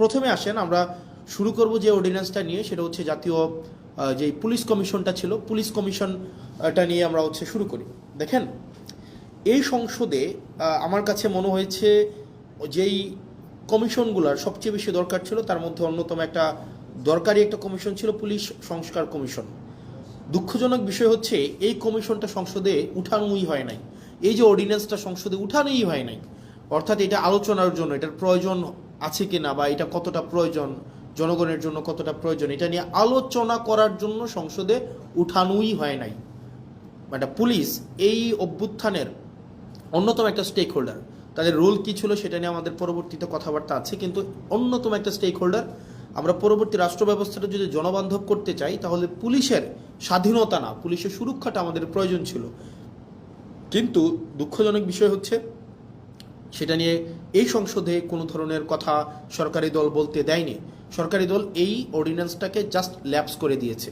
প্রথমে আসেন আমরা শুরু করব যে অর্ডিন্যান্সটা নিয়ে, সেটা হচ্ছে জাতীয় যে পুলিশ কমিশনটা ছিল, পুলিশ কমিশনটা নিয়ে আমরা শুরু করি। দেখেন, এই সংসদে আমার কাছে মনে হয়েছে যেই কমিশনগুলোর সবচেয়ে বেশি দরকার ছিল তার মধ্যে অন্যতম একটা দরকারি একটা কমিশন ছিল পুলিশ সংস্কার কমিশন। দুঃখজনক বিষয় হচ্ছে এই কমিশনটা সংসদে উঠানোই হয় নাই, এই যে অর্ডিন্যান্সটা সংসদে উঠানোই হয় নাই। অর্থাৎ এটা আলোচনার জন্য এটার প্রয়োজন আছে কি না, বা এটা কতটা প্রয়োজন, জনগণের জন্য কতটা প্রয়োজন, এটা নিয়ে আলোচনা করার জন্য সংসদে উঠানোই হয় নাই। মানে পুলিশ এই অভ্যুত্থানের অন্যতম একটা স্টেক হোল্ডার, তাদের রোল কী ছিল সেটা নিয়ে আমাদের পরবর্তীতে কথাবার্তা আছে, কিন্তু অন্যতম একটা স্টেক হোল্ডার। আমরা পরবর্তী রাষ্ট্র ব্যবস্থাটা যদি জনবান্ধব করতে চাই তাহলে পুলিশের স্বাধীনতা না, পুলিশের সুরক্ষাটা আমাদের প্রয়োজন ছিল। কিন্তু দুঃখজনক বিষয় হচ্ছে সেটা নিয়ে এই সংসদে কোনো ধরনের কথা সরকারি দল বলতে দেয়নি। সরকারি দল এই অর্ডিন্যান্সটাকে জাস্ট ল্যাপস করে দিয়েছে।